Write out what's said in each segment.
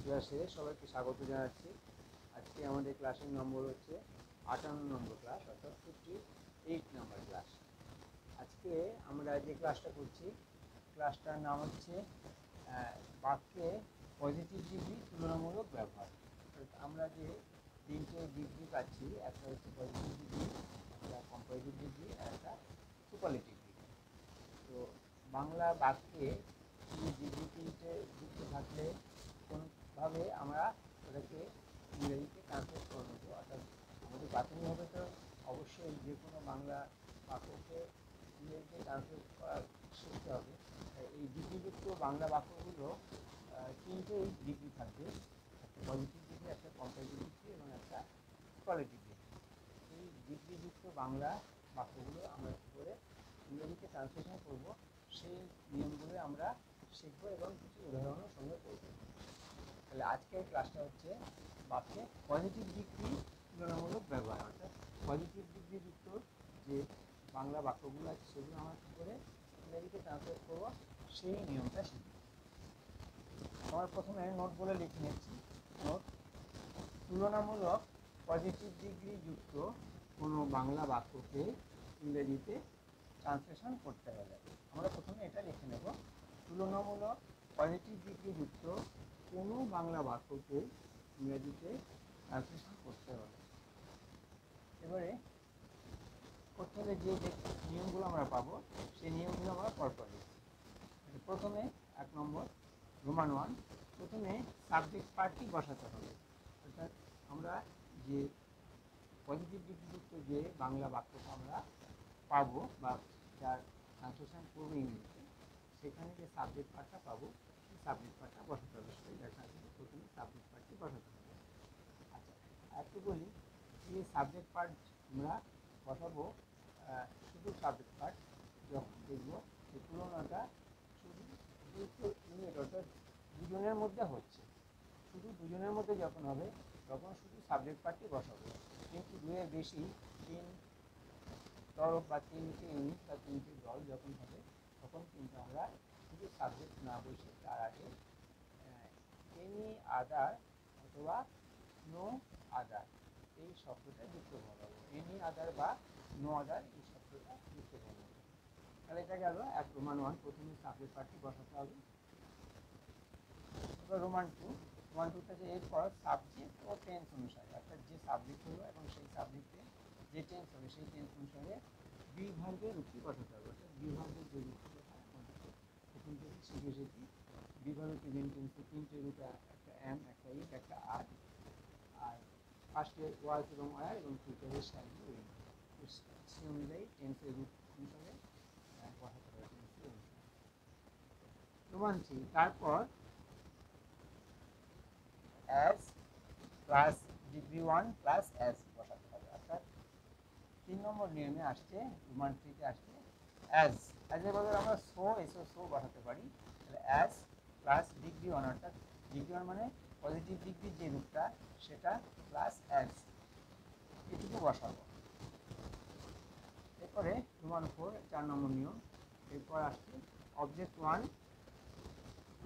ক্লাসে সবাইকে স্বাগত জানাচ্ছি। আজকে আমাদের ক্লাসের নম্বর হচ্ছে 58 নম্বর ক্লাস, অর্থাৎ 58 নম্বর ক্লাস। আজকে আমরা যে ক্লাসটা করছি, ক্লাসটার নাম হচ্ছে বাক্যে পজিটিভ ডিগ্রি তুলনামূলক ব্যবহার। আমরা যে তিনটে ডিগ্রি পাচ্ছি, একটা হচ্ছে পজিটিভ ডিগ্রি, একটা কম্পারেটিভ ডিগ্রি, আর একটা সুপারলেটিভ ডিগ্রি। তো বাংলা বাক্যে এই ডিগ্রি তিনটে যুক্ত থাকলে কোনভাবে আমরা ওটাকে ইংরেজিতে ট্রান্সলেট করে নেবো। অর্থাৎ আমাদের প্রাথমিকভাবে তো অবশ্যই যে কোনো বাংলা বাক্যকে ইংরেজিতে ট্রান্সলেট করা শিখতে হবে। এই ডিগ্রিযুক্ত বাংলা বাক্যগুলো তিনটেই ডিগ্রি থাকবে, একটা পজিটিভ ডিগ্রি, একটা কম্পারেটিভ ডিগ্রি এবং একটা সুপারলেটিভ ডিগ্রি। এই ডিগ্রিযুক্ত বাংলা বাক্যগুলো আমরা কী করে ইংরেজিতে ট্রান্সলেশন করব, সেই নিয়মগুলো আমরা শিখবো এবং কিছু উদাহরণের সঙ্গে করবো। তাহলে আজকের ক্লাসটা হচ্ছে বাক্যে পজিটিভ ডিগ্রি তুলনামূলক ব্যবহার। অর্থাৎ পজিটিভ ডিগ্রিযুক্ত যে বাংলা বাক্যগুলো আছে সেগুলো আমরা কী করে ইংরেজিতে ট্রান্সলেট করবো, সেই নিয়মটা শিখব। আমার প্রথমে নোট বলে লিখে নিচ্ছি। নোট: তুলনামূলক পজিটিভ ডিগ্রিযুক্ত কোনো বাংলা বাক্যকে ইংরেজিতে ট্রান্সলেশন করতে হলে আমরা প্রথমে এটা লিখে নেব। তুলনামূলক পজিটিভ ডিগ্রিযুক্ত কোনো বাংলা বাক্যকে ইংরেজিতে ট্রান্সলেশন করতে হলে এবারে করতে হলে যে নিয়মগুলো আমরা পাবো, সেই নিয়মগুলো আমরা পরপর লিখছি। প্রথমে 1 নম্বর, রোমান 1, প্রথমে সাবজেক্ট পার্টটি বসাতে হবে। অর্থাৎ আমরা যে পজিটিভ ডিগ্রিযুক্ত যে বাংলা বাক্যটা আমরা পাবো বা যার ট্রান্সলেশন করবো ইংরেজিতে, সেখানে যে সাবজেক্ট পার্টটা পাবো, সেই সাবজেক্ট পার্টটা বসাতে হবে। সেটাই দেখা যাবে, প্রথমে সাবজেক্ট পার্টটি বসাতে হবে। আচ্ছা, একটু বলি যে সাবজেক্ট পার্ট আমরা বসাবো, শুধু সাবজেক্ট পার্ট যখন দেখবো যে তুলনাটা শুধু দুটো ইউনিট, অর্থাৎ দুজনের মধ্যে হচ্ছে, শুধু দুজনের মধ্যে যখন হবে তখন শুধু সাবজেক্ট পার্টটি বসাবো। কিন্তু দুয়ের বেশি, 3 তরফ বা 3টে ইউনিট বা 3টে দল যখন হবে, তখন কিন্তু আমরা শুধু সাবজেক্ট না বসে তার আগে এনি আদার অথবা নো আদার এই শব্দটা যুক্ত করবো। এনি আদার বা নো আদার এই শব্দটা যুক্ত করবো। তাহলে এটা গেল এক রোমান 1, প্রথমে সাবজেক্ট পার্টটি বসাতে হবে। এবার রোমান 2, রোমান 2টাতে এরপর সাবজেক্ট ও টেন্স অনুসারে, অর্থাৎ যে সাবজেক্ট হলো এবং সেই সাবজেক্টে যে টেন্স হবে সেই টেন্স অনুসারে বিভাগের রূপটি বসাতে হবে। অর্থাৎ বিভাগের যে রূপটি লেখা আমাদের প্রথম থেকে শিখে এসেছি, বিভাগের প্রেজেন্ট টেন্সে 3টে রূপ, একটা এম, একটা ইট, একটা আর। আর ফার্স্টে ওয়াজ এবং ওয়ার এবং ফিউচারের সাইডে উইল, সেই অনুযায়ী টেন্সের রূপ অনুসারে বসাতে হবে, টেন্সের অনুসারে। রোমান 3, তারপর as plus degree 1 plus as বসাতে হবে। অর্থাৎ 3 নম্বর নিয়মে আসছে, রোমান 3তে আসছে অ্যাজ। অ্যাজের বদলে আমরা সো বসাতে পারি। তাহলে অ্যাজ প্লাস ডিগ্রি 1, অর্থাৎ ডিগ্রি 1 মানে পজিটিভ ডিগ্রির যে রূপটা সেটা, প্লাস অ্যাজ, এটুকু বসাবো। এরপরে রোমান 4, 4 নম্বর নিয়ম। এরপর আসছে অবজেক্ট 1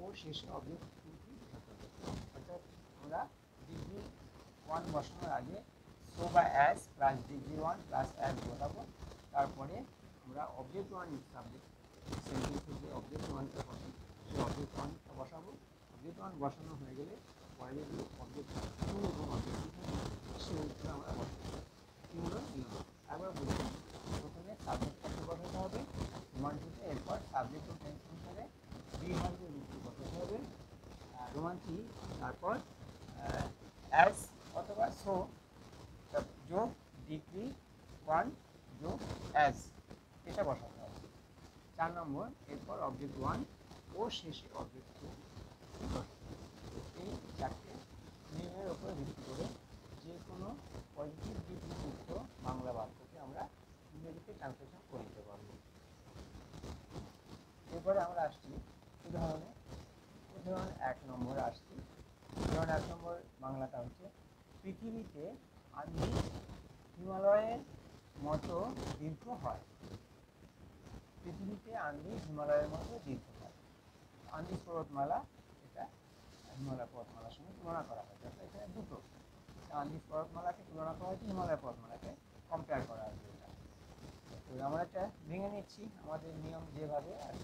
ও শেষে অবজেক্ট 2টি বসাতে হবে। অর্থাৎ আমরা ডিগ্রি 1 বসানোর আগে সো বা as plus degree 1 plus as বসাবো। তারপরে আমরা অবজেক্ট 1 সাবজেক্ট সেন্টেন্সের যে অবজেক্ট 1টা হবে সেই অবজেক্ট 1টা বসাবো। অবজেক্ট 1 বসানো হয়ে গেলে পরে যেগুলো অবজেক্ট 2 এবং অবজেক্ট 3 সেগুলো আমরা বসাবো। এগুলো নিয়ম। একবার বলছি, প্রথমে সাবজেক্ট পার্টটি বসাতে হবে রোমান 2তে, এরপর সাবজেক্ট ও টেন্স অনুসারে বিভাগের রূপটি বসাতে হবে রোমান 3, তারপর অ্যাজ অথবা সো যোগ ডিগ্রি 1 যোগ অ্যাজ, এটা বসাতে হবে 4 নম্বর। এরপর অবজেক্ট 1 ও শেষে অবজেক্ট 2 বসাতে হবে। এই 4টে নিয়মের উপর ভিত্তি করে যে কোনো পজিটিভ ডিগ্রিযুক্ত বাংলা বাক্যকে আমরা ইংরেজিতে ট্রান্সলেশন করে নিতে পারবো। এরপরে আমরা আসছি উদাহরণে। উদাহরণ 1 নম্বরে আসছি। উদাহরণ 1 নম্বর বাংলাটা হচ্ছে, পৃথিবীতে আন্ধি হিমালয়ের মতো দীর্ঘ হয়। পৃথিবীতে আন্ধি হিমালয়ের মতো দীর্ঘ হয়। আন্ধি পর্বতমালা, এটা হিমালয় পর্বতমালার সঙ্গে আন্দিজ পর্বতমালাকে তুলনা করা হয়েছে হিমালয় পর্বতমালাকে কম্পেয়ার করা হয়েছে। তো আমরা এটা ভেঙে নিচ্ছি আমাদের নিয়ম যেভাবে আর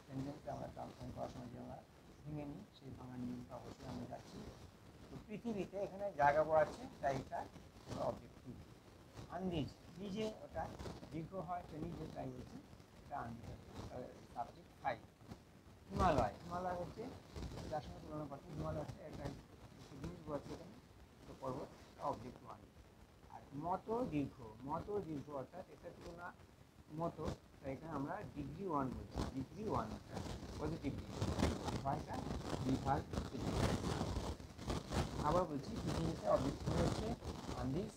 সেন্টেন্সে আমরা ট্রান্সলেট করার সময় যে আমরা ভেঙে নিই সেই ভাঙার নিয়মটা অবশ্যই আমরা যাচ্ছি। তো পৃথিবীতে এখানে জায়গা আছে তাই এটা অবজেক্ট টু। আন্দিজ নিজে ওটা দীর্ঘ হয় তো নিজে তাই বলছে এটা আন্দিজ সাবজেক্ট 5। হিমালয়, হিমালয় হচ্ছে যার সঙ্গে তুলনা করছে হিমালয় হচ্ছে একটা জিনিস বলছে এখানে তো পর্বত অবজেক্ট 1। আর মতো দীর্ঘ, মতো দীর্ঘ অর্থাৎ এটা তুলনা মতো তাই এখানে আমরা ডিগ্রি 1 বলছি, ডিগ্রি 1 অর্থাৎ পজিটিভ ডিগ্রি। এটা বিভাগ। আবার বলছি পৃথিবীতে অবজেক্ট হচ্ছে আন্দিজ,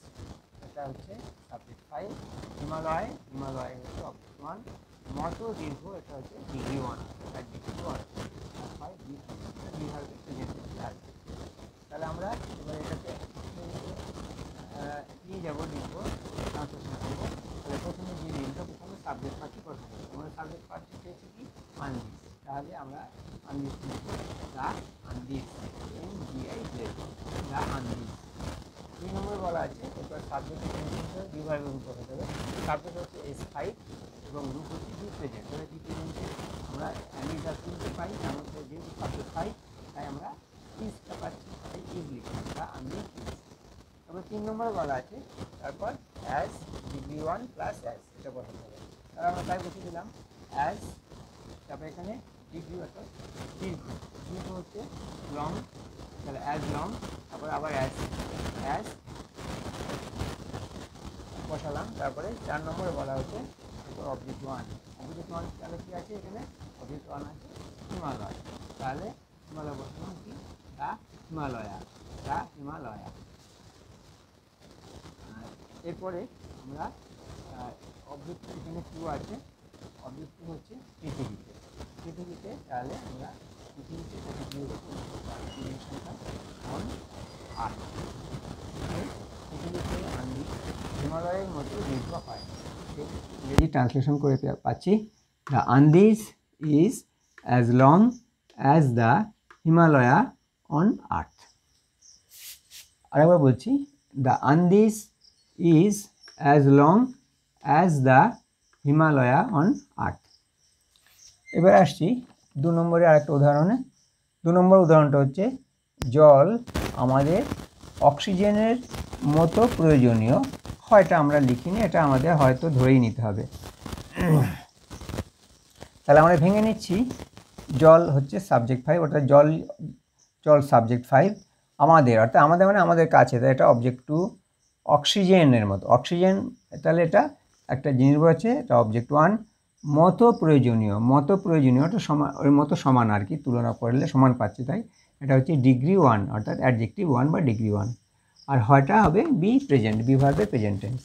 এটা হচ্ছে সাবজেক্ট 5। হিমালয়, হিমালয় হচ্ছে অবজেক্ট 1। মতো দীর্ঘ এটা হচ্ছে ডিগ্রি 1 অর্থাৎ ডিগ্রি 1 আর 5 বিভাগের প্রেজেন্ট আসবে। তাহলে আমরা এবার এটাকে নিয়ে যাবো, লিখবো, ট্রান্সলেশন করবো। তাহলে প্রথমে যে লিঙ্কটা প্রথমে সাবজেক্ট পার্টটি প্রথম করবো। আমরা সাবজেক্ট পার্টটি পেয়েছি কি আন্দিজ, তাহলে আমরা আন্দিজ দা আন্দিজ NDIZ দা আন্দিজ। 2 নম্বরে বলা আছে এরপর সাবজেক্টের বিভাগের রূপ হতে হবে। সাবজেক্ট হচ্ছে S5 এবং রূপ হচ্ছে বি প্রেজেন্ট। তাহলে বি প্রেজেন্টে আমরা অ্যান্ডিজ আর তিনটে পাই, তার মধ্যে যেহেতু সাবজেক্ট 5 তাই আমরা ইজটা পাচ্ছি, তাই ইজ লিখি দা আন্দিজ ইজ। তারপর 3 নম্বরে বলা আছে তারপর অ্যাজ ডিগ্রি 1 প্লাস অ্যাজ এটা বসাতে হবে। তাহলে আমরা তাই বসে দিলাম অ্যাজ, তারপর এখানে ডিগ্রি অর্থাৎ দীর্ঘ, দীর্ঘ হচ্ছে লং, তাহলে অ্যাজ লং, তারপরে আবার অ্যাজ, অ্যাজ বসালাম। তারপরে 4 নম্বরে বলা হচ্ছে এরপর অবজেক্ট 1, অবজেক্ট 1 তাহলে কী আছে এখানে অবজেক্ট 1 আছে হিমালয়, তাহলে হিমালয় বসালাম কি দা হিমালয়া, দা হিমালয়া। এরপরে আমরা অবজেক্ট এখানে 2 আছে, অবজেক্ট 2 হচ্ছে পৃথিবীতে, পৃথিবীতে তাহলে আমরা পৃথিবীতে অন আর্থ, পৃথিবীতে আন্দিজ হিমালয়ের মতো দীর্ঘ হয়। ইংরেজি ট্রান্সলেশন করে পাচ্ছি the Andes is as long as the Himalaya on earth. আরেকবার বলছি the Andes is as long as the Himalaya on earth। এবার আসছি 2 নম্বরে আরেকটা উদাহরণে। 2 নম্বর উদাহরণটা হচ্ছে জল আমাদের অক্সিজেনের মতো প্রয়োজনীয়, হয়টা আমরা লিখিনি, এটা আমাদের হয়তো ধরেই নিতে হবে। তাহলে আমরা ভেঙে নিচ্ছি, জল হচ্ছে সাবজেক্ট 5 অর্থাৎ জল, জল সাবজেক্ট 5, আমাদের অর্থাৎ আমাদের মানে আমাদের কাছে, তাই এটা অবজেক্ট 2। অক্সিজেনের মতো, অক্সিজেন তাহলে এটা একটা জিনিস বলছে, এটা অবজেক্ট 1। মতো প্রয়োজনীয়, মতো প্রয়োজনীয় ওটা সমান, ওর মতো সমান আর কি, তুলনা করলে সমান পাচ্ছি, তাই এটা হচ্ছে ডিগ্রি 1 অর্থাৎ অ্যাডজেক্টিভ 1 বা ডিগ্রি 1। আর হয়টা হবে বি প্রেজেন্ট, বি ভার্বের প্রেজেন্ট টেন্স।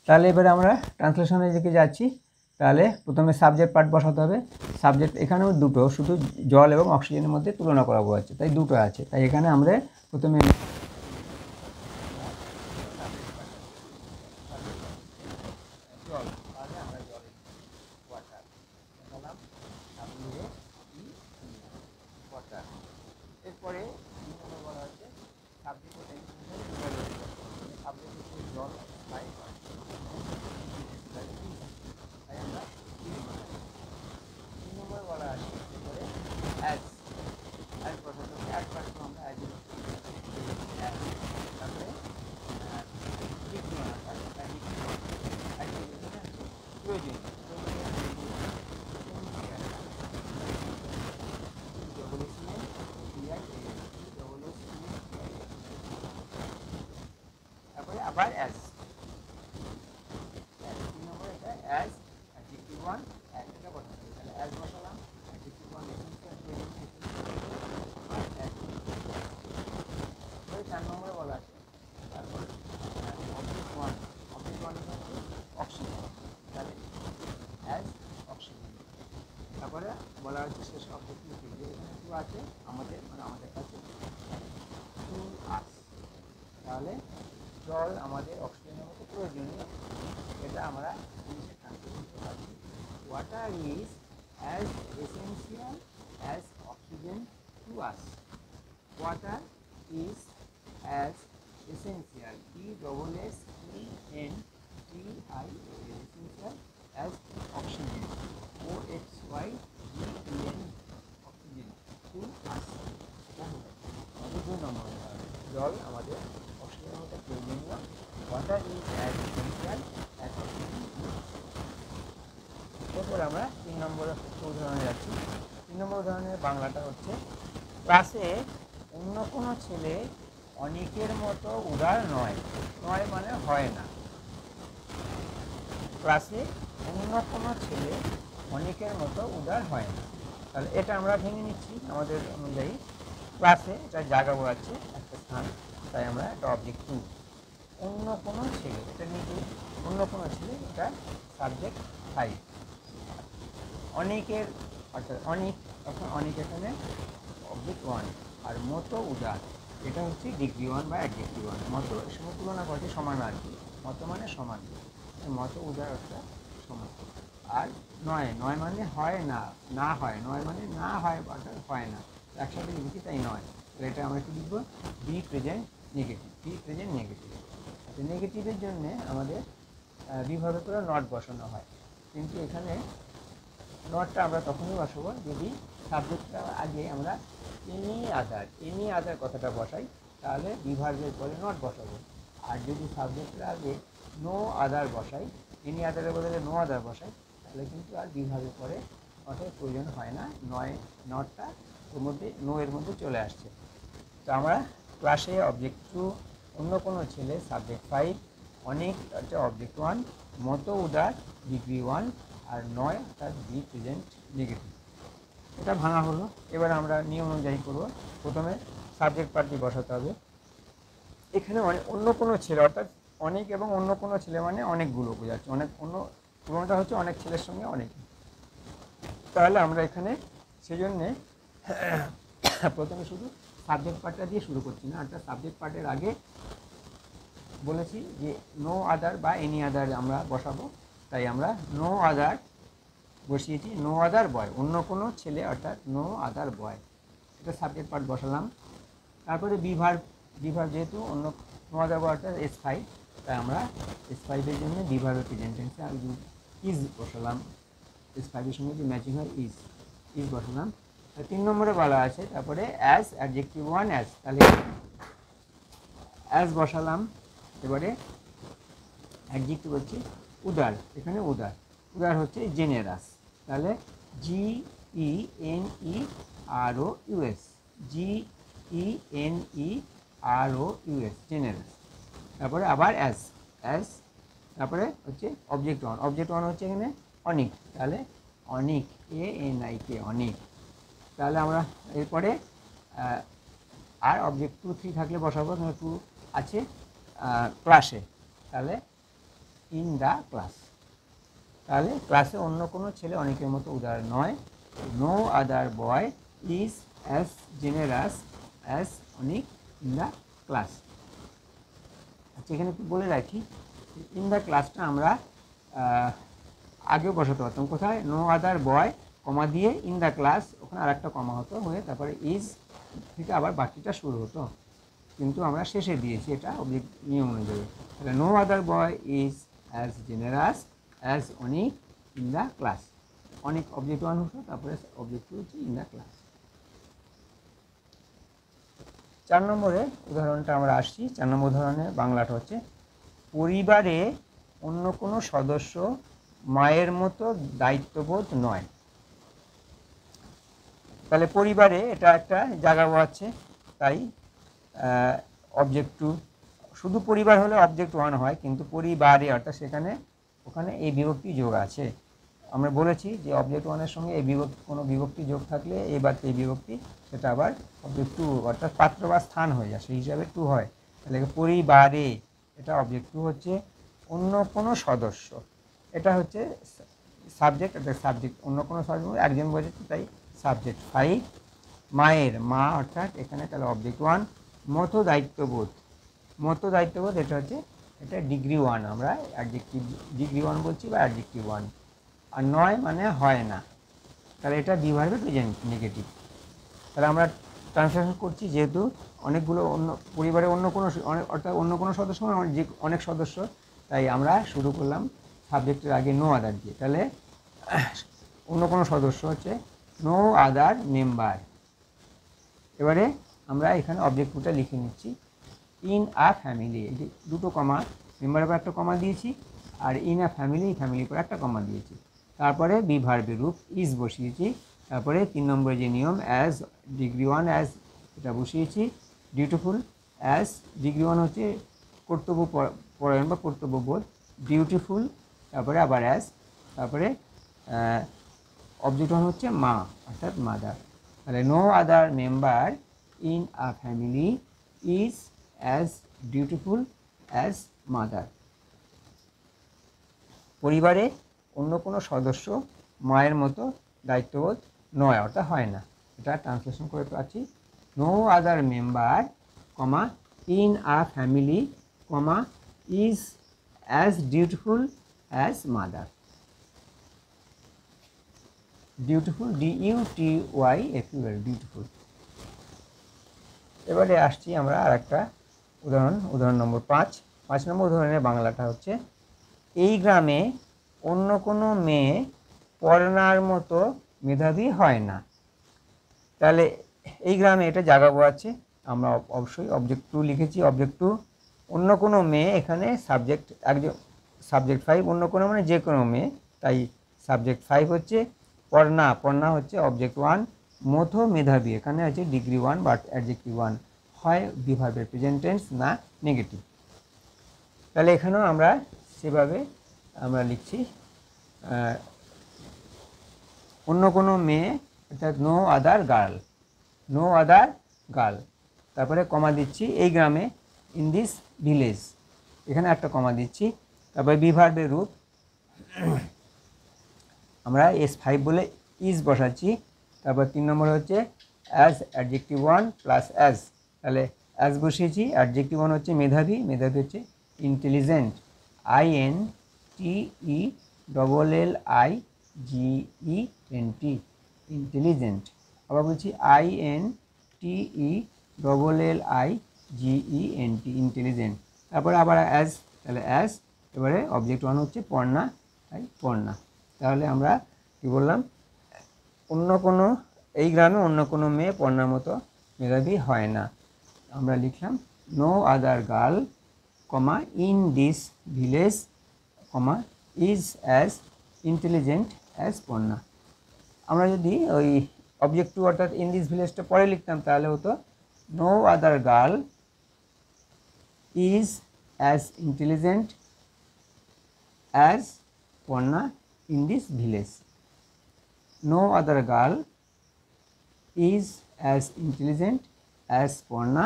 তাহলে এবারে আমরা ট্রান্সলেশনের দিকে যাচ্ছি। তাহলে প্রথমে সাবজেক্ট পার্ট বসাতে হবে। সাবজেক্ট এখানেও দুটো, শুধু জল এবং অক্সিজেনের মধ্যে তুলনা করা হচ্ছে, তাই দুটো আছে, তাই এখানে আমরা প্রথমে জল, তাহলে আমরা জল ওয়াটার বসালাম, ওয়াটার। এরপরে বলা হচ্ছে সাবজেক্ট সাবজেক্ট হচ্ছে জল, তাই আমরা 3 নম্বরে বলা আছে এরপরে অ্যাজ, অ্যাজ বসাতে হবে, অ্যাজ বসাতে আমরা অ্যাজ, তারপরে প্রয়োজন, তারপরে আবার অ্যাজ, 3 নম্বরে এটা অ্যাজ অ্যাডজেক্টিভ 1 এটা বসাতে হবে। তাহলে অ্যাজ বসালাম, অ্যাডজেক্টিভ 1 এসেন্সিয়াল, 4 নম্বরে বলা আছে তারপর অবজেক্ট 1, অবজেক্ট 1 হচ্ছে অক্সিজেন, তাহলে অ্যাজ অক্সিজেন। তারপরে বলা হচ্ছে শেষ অবজেক্ট যে এখানে 2 আছে আমাদের, মানে আমাদের কাছে 2 আস, তাহলে জল আমাদের অক্সিজেনের মতো প্রয়োজনীয়, এটা আমরা ইংলিশে ট্রান্সলেট করতে পারি water is as essential as oxygen to us, water is as essential, ESSENTIAL, essential as oxygen, OXYGEN, oxygen to us. দুই নম্বর জল আমাদের অক্সিজেনের মধ্যে প্রয়োজনীয়, water is as essential as oxygen. এরপর আমরা 3 নম্বর উদাহরণে যাচ্ছি। 3 নম্বর উদাহরণের বাংলাটা হচ্ছে, ক্লাসে অন্য কোনো ছেলে অনেকের মতো উদার নয়। নয় মানে হয় না। ক্লাসে অন্য কোনো ছেলে অনেকের মতো উদার হয় না। তাহলে এটা আমরা ভেঙে নিচ্ছি আমাদের অনুযায়ী। ক্লাসে এটা জায়গা বোঝাচ্ছে একটা স্থান, তাই আমরা একটা অবজেক্ট টু। অন্য কোনো ছেলে, এটা নিজে অন্য কোনো ছেলে, এটা সাবজেক্ট 5। অনেকের অর্থাৎ অনেক, তখন অনেক এখানে অবজেক্ট 1। আর মতো উদার, এটা হচ্ছে ডিগ্রি 1 বা অ্যাডজেক্টিভ 1। মতো সঙ্গে তুলনা করছে সমান আর কি, মতো মানে সমান, মতো উদার অর্থাৎ সমান। আর নয়, নয় মানে হয় না, না হয়, নয় মানে না হয় অর্থাৎ হয় না, একসাথে লিখেছি তাই নয়। তো এটা আমরা কি লিখবো, B present negative, B present negative. আচ্ছা, নেগেটিভের জন্যে আমাদের বিভাগে করে নট বসানো হয়, কিন্তু এখানে নটটা আমরা তখনই বসাবো যদি সাবজেক্টটা আগে আমরা এনি আদার কথাটা বসাই, তাহলে বিভাগের পরে নট বসাবো। আর যদি সাবজেক্টের আগে নো আদার বসাই, এনি আদারের বদলে নো আদার বসাই, তাহলে কিন্তু আর বিভাগের পরে নটের প্রয়োজন হয় না, নটটা ওর মধ্যে নো এর মধ্যে চলে আসছে। তো আমরা ক্লাসে অবজেক্ট 2, অন্য কোনো ছেলে সাবজেক্ট 5, অনেক হচ্ছে অবজেক্ট 1, মতো উদার ডিগ্রি 1, আর নয় অর্থাৎ বি প্রেজেন্ট নেগেটিভ। এটা ভাঙা হলো। এবার আমরা নিয়ম অনুযায়ী করবো। প্রথমে সাবজেক্ট পার্টটি বসাতে হবে। এখানে অন্য কোনো ছেলে অর্থাৎ অনেক এবং অন্য কোনো ছেলে মানে অনেকগুলো বোঝাচ্ছে, অনেক অন্য পুরোনোটা হচ্ছে অনেক ছেলের সঙ্গে অনেক। তাহলে আমরা এখানে সেই জন্যে প্রথমে শুধু সাবজেক্ট পার্টটা দিয়ে শুরু করছি না, অর্থাৎ সাবজেক্ট পার্টের আগে বলেছি যে নো আদার বা এনি আদার আমরা বসাবো, তাই আমরা নো আদার বসিয়েছি, নো আদার বয়, অন্য কোনো ছেলে অর্থাৎ নো আদার বয়, এটা সাবজেক্ট পার্ট বসালাম। তারপরে বিভার যেহেতু অন্য নো আদার বয় অর্থাৎ S5, তাই আমরা S5-এর জন্য বিভারের প্রেজেন্ট টেন্সে ইজ বসালাম, S5-এর সঙ্গে যে ম্যাচিং হয় ইজ বসালাম। 3 নম্বরে বলা আছে তারপরে অ্যাজ অ্যাডজেক্টিভ 1 অ্যাজ, তাহলে অ্যাজ বসালাম। এবারে অ্যাডজেক্টিভ হচ্ছে উদার, এখানে উদার হচ্ছে জেনেরাস, তাহলে GENEROUS, GENEROUS জেনেরাস। তারপরে আবার অ্যাজ, তারপরে হচ্ছে অবজেক্ট 1, অবজেক্ট 1 হচ্ছে এখানে অনেক, তাহলে অনেক, ANIK অনেক। তাহলে আমরা এরপরে আর অবজেক্ট 2, 3 থাকলে বসাবো, 2 আছে ক্লাসে, তাহলে ইন দ্য ক্লাস। তাহলে ক্লাসে অন্য কোনো ছেলে অনেকের মতো উদার নয়। No other boy is as generous as Anek in the class. আচ্ছা, এখানে একটু বলে রাখি, ইন দ্য ক্লাসটা আমরা আগেও বসাতে পারতাম। কোথায়? নো আদার বয় কমা দিয়ে ইন দ্য ক্লাস, ওখানে আর একটা কমা হতো, হয়ে তারপরে ইজ থেকে আবার বাকিটা শুরু হতো, কিন্তু আমরা শেষে দিয়েছি, এটা অবজেক্ট নিয়ম অনুযায়ী। তাহলে no other boy is as generous as Anek in the class. Anek object 1 হতো, তারপরে অবজেক্ট 2 হচ্ছে ইন দ্য ক্লাস। 4 নম্বরে উদাহরণটা আমরা আসছি। 4 নম্বর উদাহরণে বাংলাটা হচ্ছে, পরিবারে অন্য কোনো সদস্য মায়ের মতো দায়িত্ববোধ নয়। তাহলে পরিবারে এটা একটা জায়গা বোঝাচ্ছে, তাই অবজেক্ট 2। শুধু পরিবার হলে অবজেক্ট 1 হয়, কিন্তু পরিবারে অর্থাৎ ওখানে এই বিভক্তি যোগ আছে। আমরা বলেছি যে অবজেক্ট 1-এর সঙ্গে এই বিভক্তি, কোনো বিভক্তি যোগ থাকলে এবার এই বিভক্তি সেটা আবার অবজেক্ট 2 অর্থাৎ পাত্র বা স্থান হয়ে যায়, সেই হিসাবে 2 হয়। তাহলে পরিবারে এটা অবজেক্ট 2 হচ্ছে অন্য কোনো সদস্য, এটা হচ্ছে সাবজেক্ট, এটা সাবজেক্ট অন্য কোনো সাবজেক্ট একজন বোঝাচ্ছে, তাই সাবজেক্ট 5। মায়ের, মা অর্থাৎ এখানে তাহলে অবজেক্ট 1। মতো দায়িত্ববোধ, এটা হচ্ছে এটা ডিগ্রি 1, আমরা অ্যাডজেক্টিভ ডিগ্রি 1 বলছি বা অ্যাডজেক্টিভ 1। আর নয় মানে হয় না, তাহলে এটা বি ভার্বের প্রেজেন্ট নেগেটিভ। তাহলে আমরা ট্রান্সলেশন করছি যেহেতু অনেকগুলো অন্য পরিবারের অন্য কোনো অর্থাৎ অন্য কোনো সদস্য মানে যে অনেক সদস্য, তাই আমরা শুরু করলাম সাবজেক্টের আগে নো আদার দিয়ে। তাহলে অন্য কোনো সদস্য হচ্ছে নো আদার মেম্বার। এবারে আমরা এখানে অবজেক্টটা লিখে নিচ্ছি ইন আ ফ্যামিলি, এই যে দুটো কমা, মেম্বারের পর একটা কমা দিয়েছি, আর ইন আ ফ্যামিলি, ফ্যামিলির পর একটা কমা দিয়েছি। তারপরে বি ভার্বের রূপ ইজ বসিয়েছি। তারপরে 3 নম্বরে যে নিয়ম অ্যাজ ডিগ্রি 1 অ্যাজ এটা বসিয়েছি। ডিউটিফুল অ্যাজ ডিগ্রি 1 হচ্ছে কর্তব্য পরায়ণ বা কর্তব্যবোধ, ডিউটিফুল, তারপরে আবার অ্যাজ, তারপরে অবজেক্ট 1 হচ্ছে মা অর্থাৎ মাদার। তাহলে no other member in a family is as dutiful as mother. পরিবারে অন্য কোনো সদস্য মায়ের মতো দায়িত্ববোধ নয় অর্থাৎ হয় না। এটা ট্রান্সলেশন করে পাচ্ছি no other member comma in a family comma is as dutiful as mother. Dutiful, DUTYFUL, dutiful. এবারে আসছি আমরা আর একটা উদাহরণ নম্বর 5 নম্বর উদাহরণের বাংলাটা হচ্ছে এই গ্রামে অন্য কোনো মেয়ে পড়নার মতো মেধাবী হয় না। তাহলে এই গ্রামে এটা জায়গা বোঝাচ্ছে, আমরা অবশ্যই অবজেক্ট 2 লিখেছি। অবজেক্ট 2 অন্য কোনো মেয়ে, এখানে সাবজেক্ট একজন, সাবজেক্ট 5 অন্য কোনো মানে যে কোনো মেয়ে, তাই সাবজেক্ট 5 হচ্ছে পড়না হচ্ছে অবজেক্ট 1, মতো মেধাবী এখানে হচ্ছে ডিগ্রি 1 বা অ্যাডজেক্টিভ 1, হয় বি ভার্বের প্রেজেন্ট টেন্স না নেগেটিভ। তাহলে এখানেও আমরা সেভাবে আমরা লিখছি অন্য কোনো মেয়ে অর্থাৎ no other girl, no other girl. তারপরে কমা দিচ্ছি এই গ্রামে, ইন দিস ভিলেজ, এখানে একটা কমা দিচ্ছি। তারপরে বি ভার্বের রূপ আমরা S5 বলে ইজ বসাচ্ছি। তারপর 3 নম্বর হচ্ছে অ্যাজ অ্যাডজেক্টিভ 1 প্লাস অ্যাজ, তাহলে অ্যাজ বসিয়েছি। অ্যাডজেক্টিভ 1 হচ্ছে মেধাবী, মেধাবী হচ্ছে ইন্টেলিজেন্ট, INTELLIGENT, ইন্টেলিজেন্ট। আবার বলছি INTELLIGENT, ইন্টেলিজেন্ট। তারপরে আবার অ্যাজ, তাহলে অ্যাজ। এবারে অবজেক্ট 1 হচ্ছে পড়না, তাই পড়না। তাহলে আমরা কি বললাম, অন্য কোনো, এই গ্রামে অন্য কোনো মেয়ে পড়নার মতো মেধাবী হয় না। আমরা লিখলাম no other girl comma in this village comma is as intelligent as Porna. আমরা যদি ওই অবজেক্ট 2 অর্থাৎ ইন দিস ভিলেজটা পরে লিখতাম তাহলে হতো no other girl is as intelligent as Porna in this village. No other girl is as intelligent as Porna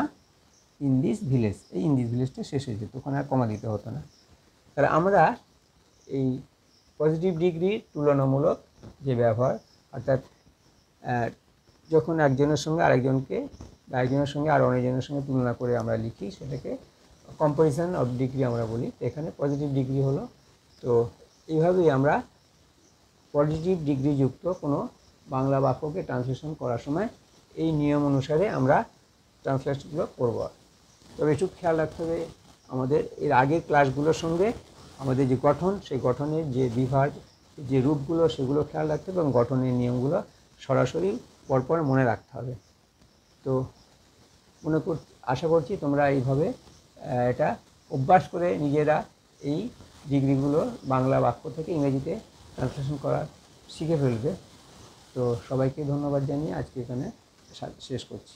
in this village. এই in this village টা শেষ হয়ে যেত, ওখানে আর কমা দিতে হতো না। তাহলে আমরা এই পজিটিভ ডিগ্রি তুলনামূলক যে ব্যবহার, অর্থাৎ যখন একজনের সঙ্গে আরেকজনকে বা একজনের সঙ্গে আর অনেকজনের সঙ্গে তুলনা করে আমরা লিখি সেটাকে কম্পারিজন অফ ডিগ্রি আমরা বলি। এখানে পজিটিভ ডিগ্রি হলো। তো এইভাবেই আমরা পজিটিভ ডিগ্রিযুক্ত কোনো বাংলা বাক্যকে ট্রান্সলেশন করার সময় এই নিয়ম অনুসারে আমরা ট্রান্সলেশনগুলো করব। তবে একটু খেয়াল রাখতে হবে আমাদের এর আগের ক্লাসগুলোর সঙ্গে আমাদের যে গঠন, সেই গঠনের যে বিভাগ, যে রূপগুলো, সেগুলো খেয়াল রাখতে হবে এবং গঠনের নিয়মগুলো সরাসরি পরপর মনে রাখতে হবে। তো আশা করছি তোমরা এইভাবে এটা অভ্যাস করে নিজেরা এই ডিগ্রিগুলো বাংলা বাক্য থেকে ইংরেজিতে ট্রান্সলেশন করা শিখে ফেলবে। তো সবাইকে ধন্যবাদ জানিয়ে আজকে এখানে শেষ করছি।